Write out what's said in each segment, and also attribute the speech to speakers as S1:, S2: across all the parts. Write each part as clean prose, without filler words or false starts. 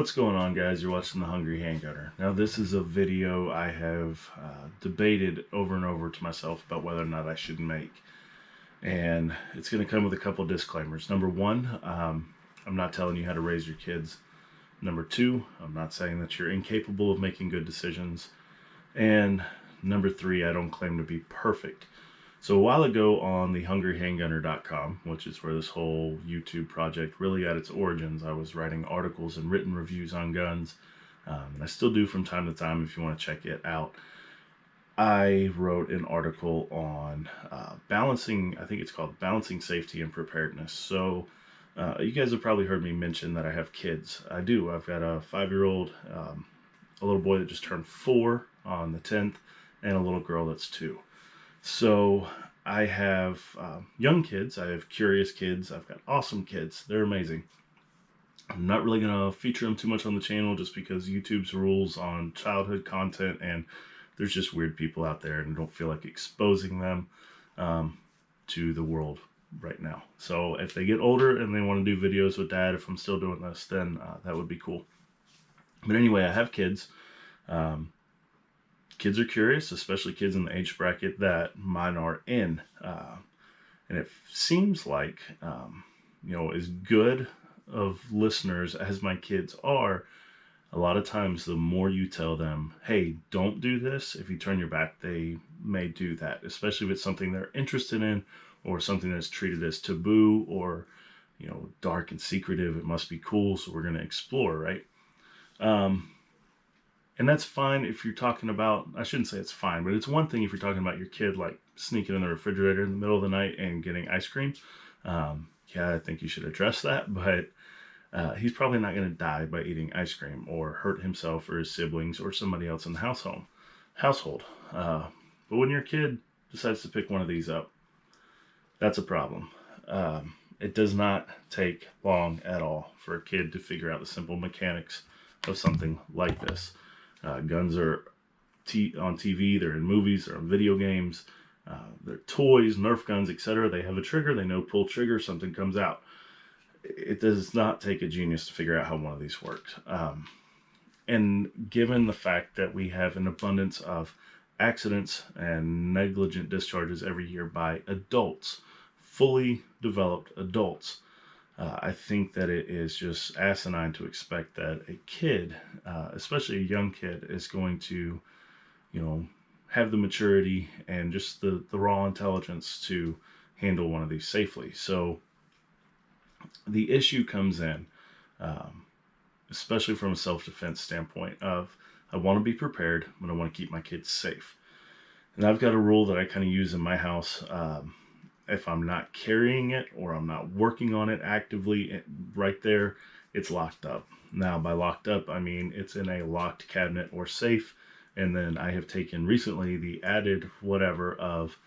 S1: What's going on, guys? You're watching The Hungry Handgunner. Now, this is a video I have debated over and over to myself about whether or not I should make. And it's going to come with a couple disclaimers. Number one, I'm not telling you how to raise your kids. Number two, I'm not saying that you're incapable of making good decisions. And number three, I don't claim to be perfect. So a while ago on thehungryhandgunner.com, which is where this whole YouTube project really got its origins, I was writing articles and written reviews on guns, and I still do from time to time if you want to check it out. I wrote an article on balancing, I think it's called Balancing Safety and Preparedness. So you guys have probably heard me mention that I have kids. I do. I've got a 5-year-old, a little boy that just turned 4 on the 10th, and a little girl that's 2. So I have young kids, I have curious kids, I've got awesome kids, they're amazing. I'm not really going to feature them too much on the channel just because YouTube's rules on childhood content, and there's just weird people out there and I don't feel like exposing them to the world right now. So if they get older and they want to do videos with Dad, if I'm still doing this, then that would be cool. But anyway, I have kids. Kids are curious, especially kids in the age bracket that mine are in. And it seems like, as good of listeners as my kids are, a lot of times the more you tell them, hey, don't do this, if you turn your back, they may do that, especially if it's something they're interested in or something that's treated as taboo or, dark and secretive. It must be cool, so we're going to explore, right? And that's fine if you're talking about, I shouldn't say it's fine, but it's one thing if you're talking about your kid like sneaking in the refrigerator in the middle of the night and getting ice cream. Yeah, I think you should address that, but he's probably not going to die by eating ice cream or hurt himself or his siblings or somebody else in the household. But when your kid decides to pick one of these up, that's a problem. It does not take long at all for a kid to figure out the simple mechanics of something like this. Guns are on TV, they're in movies, they're in video games, they're toys, Nerf guns, etc. They have a trigger, they know pull trigger, something comes out. It does not take a genius to figure out how one of these works. And given the fact that we have an abundance of accidents and negligent discharges every year by adults, fully developed adults, I think that it is just asinine to expect that a kid, especially a young kid, is going to, have the maturity and just the raw intelligence to handle one of these safely. So the issue comes in, especially from a self-defense standpoint of, I want to be prepared, but I want to keep my kids safe. And I've got a rule that I kind of use in my house. If I'm not carrying it or I'm not working on it actively right there, it's locked up. Now, by locked up, I mean it's in a locked cabinet or safe. And then I have taken recently the added whatever of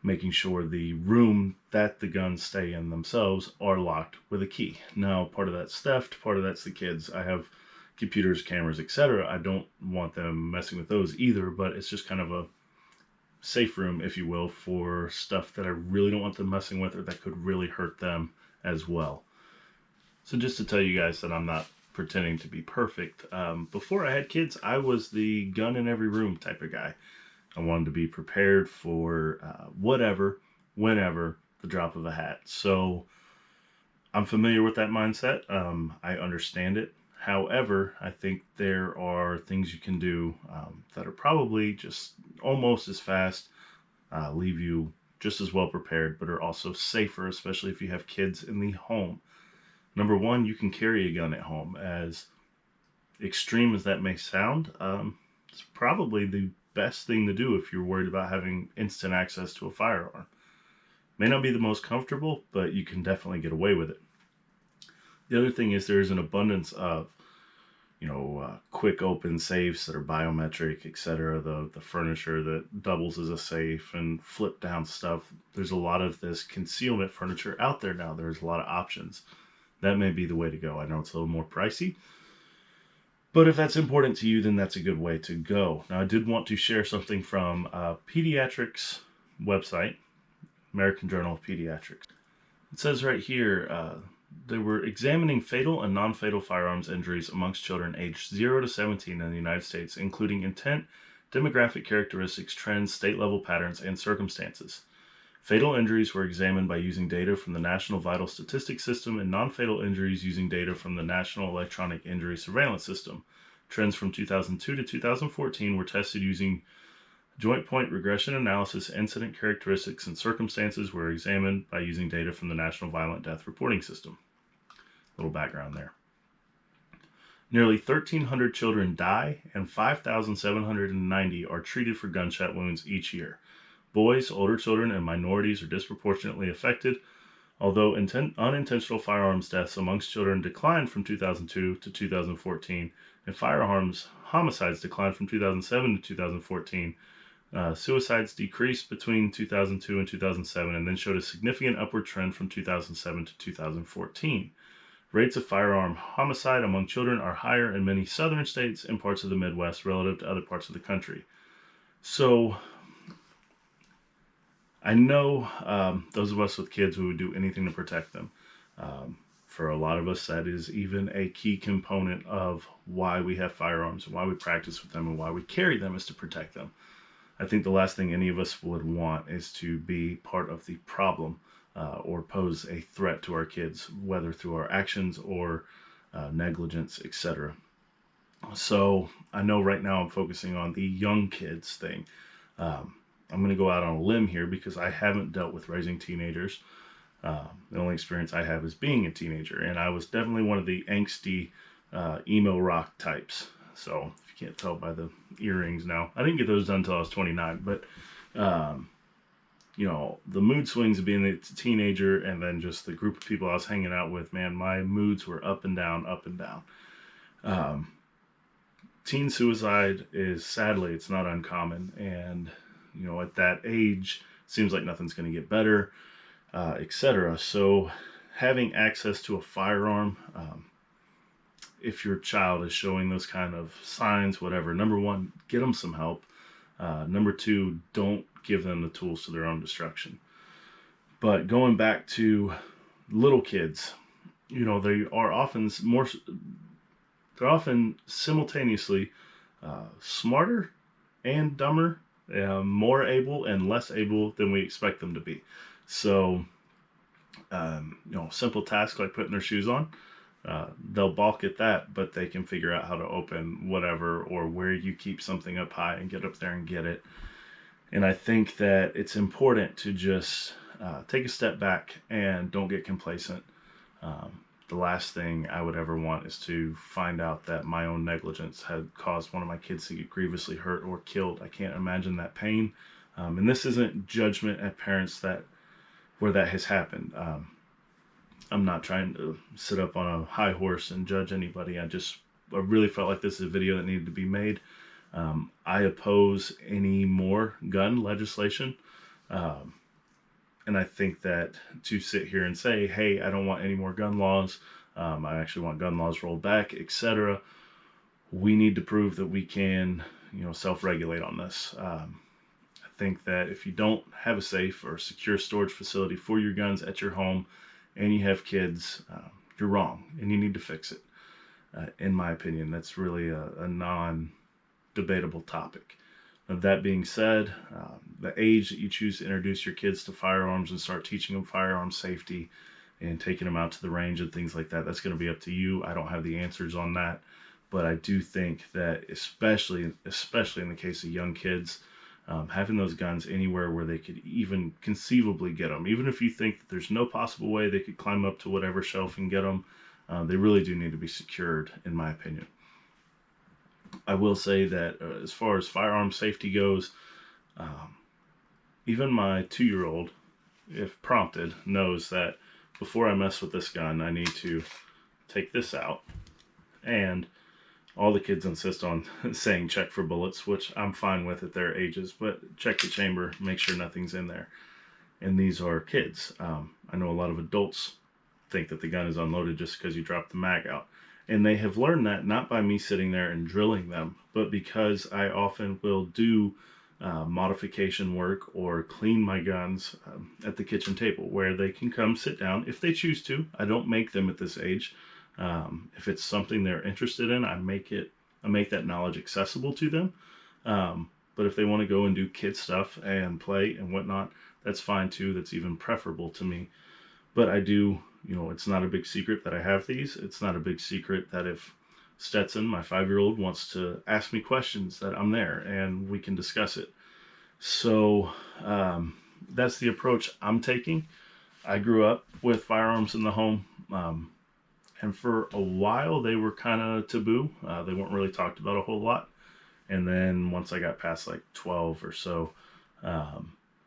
S1: making sure the room that the guns stay in themselves are locked with a key. Now, part of that's theft, part of that's the kids. I have computers, cameras, etc. I don't want them messing with those either, but it's just kind of a safe room, if you will, for stuff that I really don't want them messing with or that could really hurt them as well. So just to tell you guys that I'm not pretending to be perfect, before I had kids, I was the gun in every room type of guy. I wanted to be prepared for whatever, whenever, the drop of a hat. So I'm familiar with that mindset. I understand it. However, I think there are things you can do that are probably just almost as fast, leave you just as well prepared, but are also safer, especially if you have kids in the home. Number one, you can carry a gun at home. As extreme as that may sound, it's probably the best thing to do if you're worried about having instant access to a firearm. May not be the most comfortable, but you can definitely get away with it. The other thing is there's an abundance of, quick open safes that are biometric, etc. The furniture that doubles as a safe and flip down stuff. There's a lot of this concealment furniture out there now. There's a lot of options. That may be the way to go. I know it's a little more pricey, but if that's important to you, then that's a good way to go. Now, I did want to share something from Pediatrics website, American Journal of Pediatrics. It says right here, they were examining fatal and non-fatal firearms injuries amongst children aged 0 to 17 in the United States, including intent, demographic characteristics, trends, state-level patterns, and circumstances. Fatal injuries were examined by using data from the National Vital Statistics System and non-fatal injuries using data from the National Electronic Injury Surveillance System. Trends from 2002 to 2014 were tested using joint point regression analysis. Incident characteristics and circumstances were examined by using data from the National Violent Death Reporting System. Little background there. Nearly 1,300 children die and 5,790 are treated for gunshot wounds each year. Boys, older children, and minorities are disproportionately affected. Although unintentional firearms deaths amongst children declined from 2002 to 2014, and firearms homicides declined from 2007 to 2014, suicides decreased between 2002 and 2007 and then showed a significant upward trend from 2007 to 2014. Rates of firearm homicide among children are higher in many southern states and parts of the Midwest relative to other parts of the country. So I know those of us with kids, we would do anything to protect them. For a lot of us, that is even a key component of why we have firearms, why we practice with them, and why we carry them, is to protect them. I think the last thing any of us would want is to be part of the problem or pose a threat to our kids, whether through our actions or negligence, etc. So I know right now I'm focusing on the young kids thing. I'm going to go out on a limb here because I haven't dealt with raising teenagers. The only experience I have is being a teenager, and I was definitely one of the angsty emo rock types. So if you can't tell by the earrings now, I didn't get those done until I was 29, but the mood swings of being a teenager and then just the group of people I was hanging out with, man, my moods were up and down, up and down. Teen suicide is, sadly, it's not uncommon, and at that age, seems like nothing's going to get better, etc. So having access to a firearm, if your child is showing those kind of signs, whatever, number one, get them some help. Number two, don't give them the tools to their own destruction. But going back to little kids, they are often they're often simultaneously smarter and dumber, more able and less able than we expect them to be. So, simple tasks like putting their shoes on, they'll balk at that, but they can figure out how to open whatever or where you keep something up high and get up there and get it. And I think that it's important to just take a step back and don't get complacent. The last thing I would ever want is to find out that my own negligence had caused one of my kids to get grievously hurt or killed. I can't imagine that pain. And this isn't judgment at parents where that has happened. I'm not trying to sit up on a high horse and judge anybody. I really felt like this is a video that needed to be made. I oppose any more gun legislation. And I think that to sit here and say, hey, I don't want any more gun laws, I actually want gun laws rolled back, etc., we need to prove that we can, self-regulate on this. I think that if you don't have a safe or secure storage facility for your guns at your home and you have kids, you're wrong and you need to fix it. In my opinion, that's really a non-debatable topic. Of that being said, the age that you choose to introduce your kids to firearms and start teaching them firearm safety and taking them out to the range and things like that, that's going to be up to you. I don't have the answers on that, but I do think that especially in the case of young kids, having those guns anywhere where they could even conceivably get them, even if you think that there's no possible way they could climb up to whatever shelf and get them, they really do need to be secured, in my opinion. I will say that as far as firearm safety goes, even my 2-year-old, if prompted, knows that before I mess with this gun, I need to take this out. And all the kids insist on saying check for bullets, which I'm fine with at their ages, but check the chamber, make sure nothing's in there. And these are kids. I know a lot of adults think that the gun is unloaded just because you dropped the mag out. And they have learned that not by me sitting there and drilling them, but because I often will do modification work or clean my guns at the kitchen table, where they can come sit down if they choose to. I don't make them at this age. If it's something they're interested in, I make that knowledge accessible to them. But if they want to go and do kid stuff and play and whatnot, that's fine too. That's even preferable to me. But I do, it's not a big secret that I have these. It's not a big secret that if Stetson, my 5-year-old, wants to ask me questions, that I'm there and we can discuss it. So that's the approach I'm taking. I grew up with firearms in the home, and for a while they were kind of taboo. They weren't really talked about a whole lot. And then once I got past like 12 or so,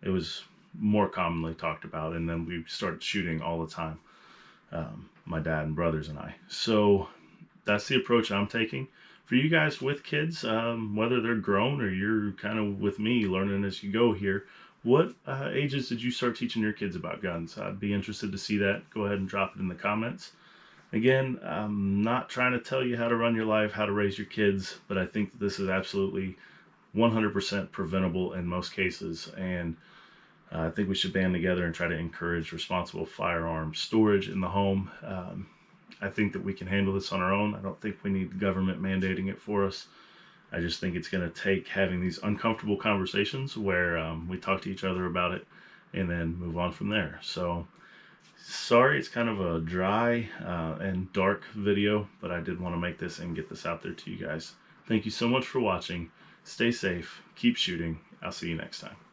S1: it was more commonly talked about. And then we started shooting all the time, my dad and brothers and I. So that's the approach I'm taking. For you guys with kids, whether they're grown or you're kind of with me learning as you go here, what ages did you start teaching your kids about guns? I'd be interested to see that. Go ahead and drop it in the comments. Again, I'm not trying to tell you how to run your life, how to raise your kids, but I think that this is absolutely 100% preventable in most cases. And I think we should band together and try to encourage responsible firearm storage in the home. I think that we can handle this on our own. I don't think we need the government mandating it for us. I just think it's going to take having these uncomfortable conversations where we talk to each other about it and then move on from there. So sorry, it's kind of a dry and dark video, but I did want to make this and get this out there to you guys. Thank you so much for watching. Stay safe. Keep shooting. I'll see you next time.